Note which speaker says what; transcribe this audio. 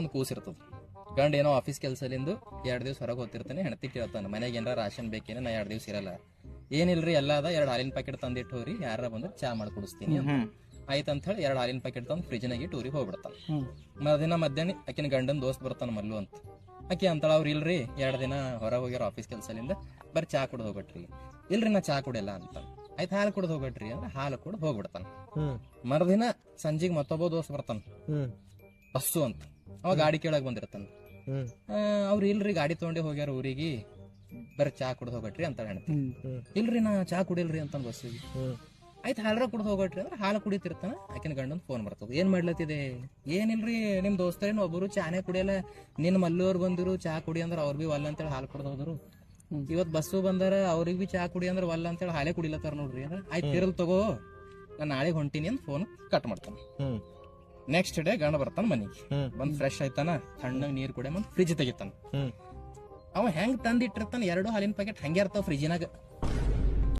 Speaker 1: ಒಂದು ಕೂಸಿರ್ತದ. ಗಂಡ ಏನೋ ಆಫೀಸ್ ಕೆಲಸಲಿಂದು 2 ದಿವಸ ಹೊರಗೆ ಹೋಗ್ತಿರ್ತಾನೆ. ಹೆಂಡತಿ ಕೇಳ್ತಾನೆ ಮನೆಗೆ ಏನಾರ ರಾಷನ್ ಬೇಕೇನೆ, ನಾ 2 ದಿವಸ ಇರಲ್ಲ. ಏನಿಲ್ರಿ ಎಲ್ಲ ಅದ, 2 ಹಾಲಿನ ಪ್ಯಾಕೆಟ್ ತಂದಿಟ್ಟು ಹೋರಿ, ಯಾರ ಬಂದ್ರೆ ಚಾ ಮಾಡಿ ಕುಡಿಸ್ತೀನಿ ಅಂತ. ಆಯ್ತಂತ ಹೇಳಿ 2 ಹಾಲಿನ ಪ್ಯಾಕೆಟ್ ತಂದು ಫ್ರಿಜ್ನಾಗ ಇಟ್ಟು ಊರಿಗೆ ಹೋಗ್ಬಿಡ್ತಾನೆ. ಮರುದಿನ ಮಧ್ಯಾಹ್ನ ಆಕಿನ ಗಂಡನ ದೋಸ್ತ್ ಬರ್ತಾನ ಮಲ್ಲು ಅಂತ. ಆಕಿ ಅಂತಾಳ ಅವ್ರು ಇಲ್ರಿ 2 ದಿನ ಹೊರಗೆ ಹೋಗ್ಯಾರ ಆಫೀಸ್ ಕೆಲಸಲಿಂದ, ಬರೀ ಚಾ ಕುಡ್ದು ಹೋಗ್ಬಿಟ್ರಿ. ಇಲ್ರಿ ನಾ ಚಾ ಕುಡಿಯಲ್ಲ ಅಂತ. ಆಯ್ತು ಹಾಲು ಕುಡ್ದು ಹೋಗ್ಬಿಟ್ರಿ ಅಂದ್ರೆ ಹಾಲು ಕುಡ್ದು ಹೋಗ್ಬಿಡ್ತಾನ. ಮರುದಿನ ಸಂಜೆಗೆ ಮತ್ತೊಬ್ಬ ದೋಸ್ತ್ ಬರ್ತಾನ, ಬಸ್ಸು ಅಂತ. ಅವ ಗಾಡಿ ಕೇಳಕ್ ಬಂದಿರ್ತಾನ. ಅವ್ರು ಇಲ್ರಿ ಗಾಡಿ ತಗೊಂಡೆ ಹೋಗ್ಯಾರ ಊರಿಗೆ, ಬರೀ ಚಾ ಕುಡ್ದು ಹೋಗ್ಬಿಟ್ರಿ ಅಂತ ಹೇಳ್ತಿ. ಇಲ್ರಿ ನಾ ಚಾ ಕುಡಿಲ್ರಿ ಅಂತ ಬಸ್ಸಿಗೆ. ಆಯ್ತು ಹಾಲ್ರ ಕುಡ್ದು ಹೋಗ್ಬಿಟ್ರಿ ಅಂದ್ರೆ ಹಾಲು ಕುಡಿತಿರ್ತಾನ. ಆಕಿನ ಗಂಡನ್ ಫೋನ್ ಬರ್ತದ, ಏನ್ ಮಾಡ್ಲತ್ತಿದೆ? ಏನಿಲ್ರಿ ನಿಮ್ ದೋಸ್ತರೇನು ಒಬ್ಬರು ಚಾನೇ ಕುಡಿಯಲ್ಲ, ನಿನ್ ಮಲ್ಲೂರ್ ಬಂದಿರು ಚಾ ಕುಡಿ ಅಂದ್ರೆ ಅವ್ರ ಬಿ ಒಲ್ಲ ಅಂತೇಳಿ ಹಾಲು ಕುಡ್ದು ಹೋದ್ರು. ಇವತ್ ಬಸ್ಸು ಬಂದಾರ, ಅವ್ರಿಗೆ ಬಿ ಚಾ ಕುಡಿ ಅಂದ್ರೆ ಒಲ್ಲ ಅಂತೇಳಿ ಹಾಲೇ ಕುಡಿಲತ್ತಾರ ನೋಡ್ರಿ ಅಂದ್ರೆ. ಆಯ್ತು ಇರಲ್ ತಗೋ, ನಾ ನಾಳೆ ಹೊಂಟೀನಿ ಅಂತ ಫೋನ್ ಕಟ್ ಮಾಡ್ತಾನ. ನೆಕ್ಸ್ಟ್ ಡೇ ಗಂಡ ಬರ್ತಾನ ಮನಿಗೆ, ಬಂದ್ ಫ್ರೆಶ್ ಆಯ್ತಾನ, ತಣ್ಣಗ್ ನೀರ್ ಕುಡಿಯ ಫ್ರಿಜ್ ತೆಗಿತಾನ. ಅವ ಹೆಂಗ್ ತಂದಿಟ್ಟಿರ್ತಾನ 2 ಹಾಲಿನ ಪ್ಯಾಕೆಟ್ ಹಂಗೆ ಇರ್ತಾವ ಫ್ರಿಜ್ನಾಗ.